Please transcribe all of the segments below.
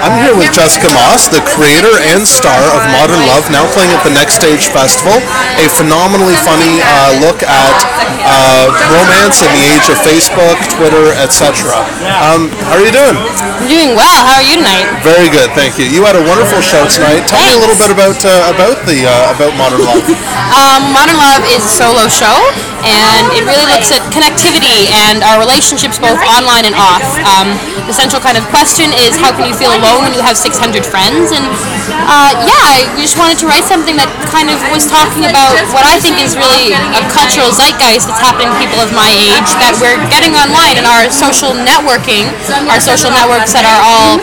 I'm here with Jessica Moss, the creator and star of Modern Love, now playing at the Next Stage Festival, a phenomenally funny look at romance in the age of Facebook, Twitter, etc. How are you doing? I'm doing well. How are you tonight? Very good, thank you. You had a wonderful show tonight. Tell me a little bit about Modern Love. Modern Love is a solo show, and it really looks at connectivity and our relationships both online and off. The central kind of question is, how can you feel alone when you have 600 friends? And I just wanted to write something that kind of was talking about what I think is really a cultural zeitgeist that's happening to people of my age, that we're getting online and our social networking, our social networks that are all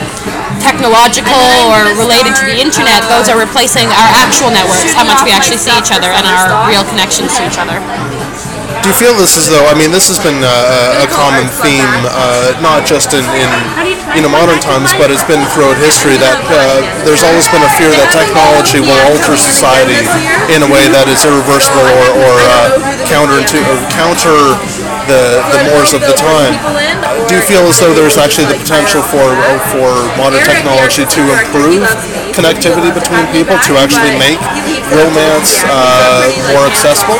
technological or related to the internet, those are replacing our actual networks, how much we actually see each other and our real connections to each other. Do you feel this as though, this has been a common theme, not just in modern times, but it's been throughout history, that there's always been a fear that technology will alter society in a way that is irreversible or counter the mores of the time. Do you feel as though there's actually the potential for modern technology to improve connectivity between people, to actually make romance more accessible?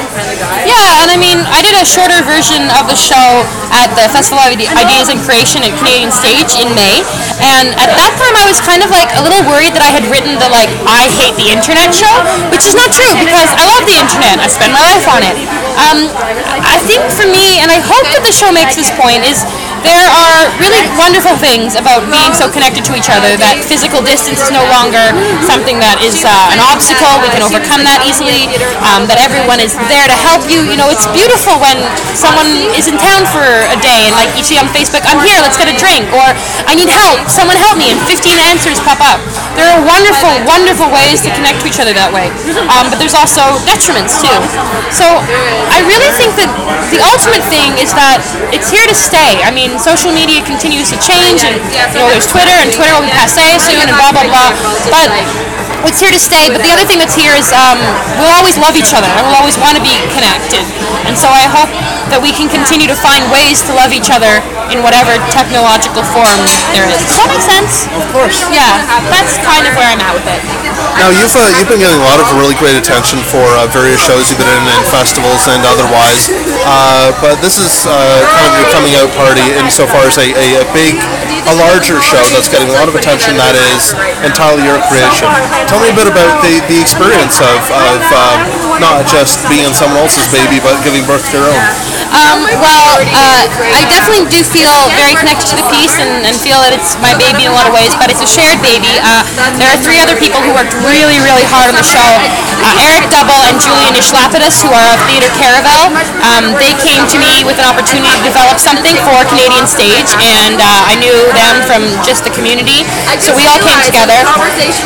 Yeah, and I did a shorter version of the show at the Festival of Ideas and Creation at Canadian Stage in May, and at that time I was kind of a little worried that I had written the I hate the internet show, which is not true because I love the internet. I spend my life on it. I think for me, and I hope that the show makes this point, is there are really wonderful things about being so connected to each other, that physical distance is no longer something that is an obstacle. We can overcome that easily, that everyone is there to help you. It's beautiful when someone is in town for a day and you see on Facebook, I'm here, let's get a drink, or I need help, someone help me, and 15 answers pop up. There are wonderful, wonderful ways to connect to each other that way, but there's also detriments too. So I really think that the ultimate thing is that it's here to stay. Social media continues to change, and there's Twitter, and Twitter will be passé soon, and blah blah blah. But it's here to stay. But the other thing that's here is we'll always love each other, and we'll always want to be connected. And so I hope that we can continue to find ways to love each other in whatever technological form there is. Does that make sense? Of course. Yeah, that's kind of where I'm at with it. Now, you've been getting a lot of really great attention for various shows you've been in festivals and otherwise, but this is kind of your coming out party insofar as a larger show that's getting a lot of attention that is entirely your creation. Tell me a bit about the experience of not just being someone else's baby, but giving birth to your own. I definitely do feel very connected to the piece and feel that it's my baby in a lot of ways, but it's a shared baby. There are 3 other people who worked really, really hard on the show. Eric Double and Julian Ishlapidis, who are of Theatre Caravel. They came to me with an opportunity to develop something for Canadian Stage, and I knew them from just the community, so we all came together.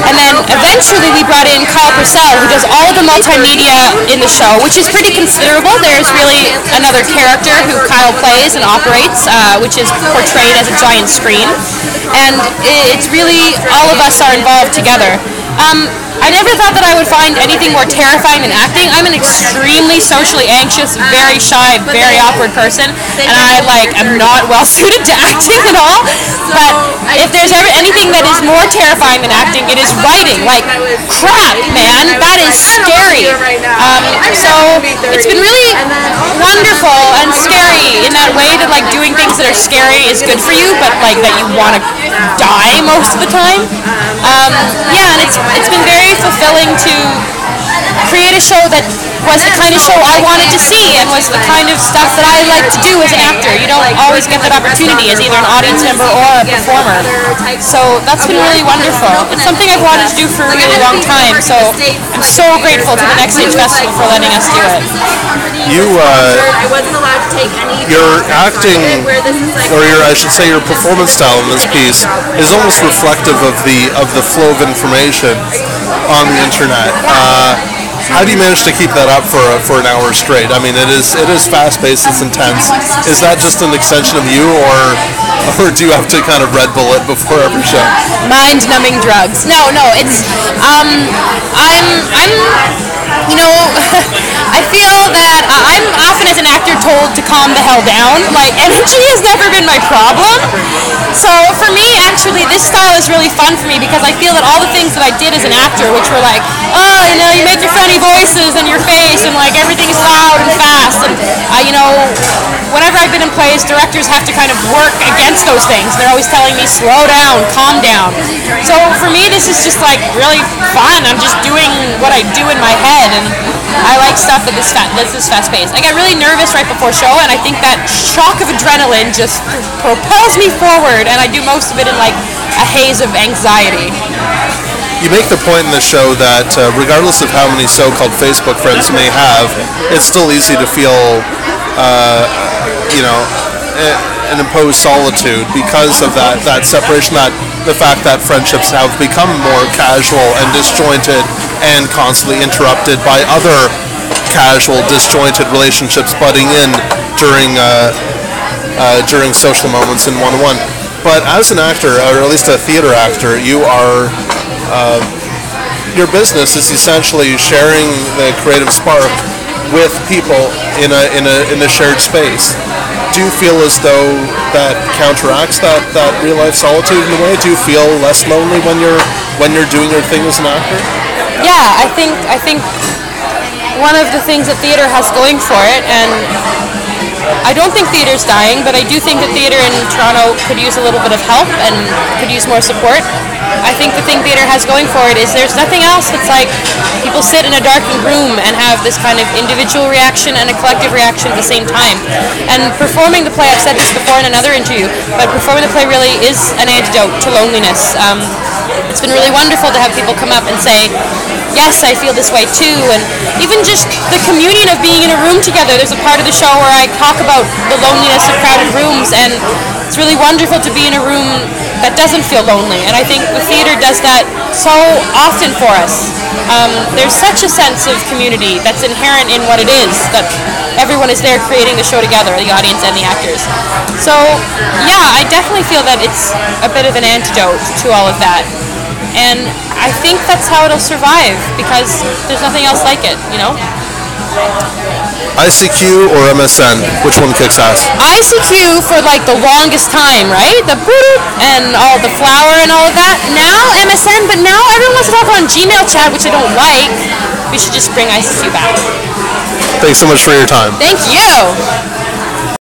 And then eventually we brought in Kyle Purcell, who does all of the multimedia in the show, which is pretty considerable. There's really another character who Kyle plays and operates, which is portrayed as a giant screen, and it's really all of us are involved together. I never thought that I would find anything more terrifying than acting. I'm an extremely socially anxious, very shy, very awkward person, and I am not well suited to acting at all. But if there's ever anything that is more terrifying than acting, it is writing. Crap, man, that is scary. So it's been really wonderful and scary in that way, that doing things that are scary is good for you, but that you want to die most of the time. And it's been very fulfilling to create a show that was the kind of show I wanted to see and was the kind of stuff that I like to do as an actor. You don't always get that opportunity as either an audience member or a performer. So that's been really wonderful. It's something I've wanted to do for a really long time, so I'm so grateful to the Next Stage Festival for letting us do it. Your acting, or your performance style in this piece is almost reflective of the flow of information on the internet. How do you manage to keep that up for an hour straight? It is fast-paced, it's intense. Is that just an extension of you, or do you have to kind of Red Bull it before every show? Mind-numbing drugs. No, it's I'm You know, I feel that I'm often as an actor told to calm the hell down. Like, energy has never been my problem. So for me, actually, this style is really fun for me because I feel that all the things that I did as an actor, which were like, oh, you know, you make your funny voices and your face and like everything's loud and fast. And, you know, whenever I've been in plays, directors have to kind of work against those things. They're always telling me, slow down, calm down. So for me, this is just like really fun. I'm just doing what I do in my head, and I like stuff that's this fast paced. I get really nervous right before show, and I think that shock of adrenaline just propels me forward, and I do most of it in like a haze of anxiety. You make the point in the show that regardless of how many so-called Facebook friends you may have, it's still easy to feel, an imposed solitude because of that separation, that the fact that friendships have become more casual and disjointed and constantly interrupted by other casual, disjointed relationships butting in during social moments in one-on-one. But as an actor, or at least a theater actor, you are your business is essentially sharing the creative spark with people in a shared space. Do you feel as though that counteracts that real life solitude in a way? Do you feel less lonely when you're doing your thing as an actor? Yeah, I think one of the things that theater has going for it, and I don't think theater's dying, but I do think that theater in Toronto could use a little bit of help and could use more support. I think the thing theater has going for it is there's nothing else that's like people sit in a darkened room and have this kind of individual reaction and a collective reaction at the same time. And performing the play, I've said this before in another interview, but performing the play really is an antidote to loneliness. It's been really wonderful to have people come up and say, yes, I feel this way too, and even just the communion of being in a room together. There's a part of the show where I talk about the loneliness of crowded rooms, and it's really wonderful to be in a room that doesn't feel lonely, and I think the theater does that so often for us. There's such a sense of community that's inherent in what it is, that everyone is there creating the show together, the audience and the actors. So yeah, I definitely feel that it's a bit of an antidote to all of that. And I think that's how it'll survive, because there's nothing else like it, you know? ICQ or MSN? Which one kicks ass? ICQ for like the longest time, right? The boop and all the flower and all of that. Now MSN, but now everyone wants to talk on Gmail chat, which I don't like. We should just bring ICQ back. Thanks so much for your time. Thank you.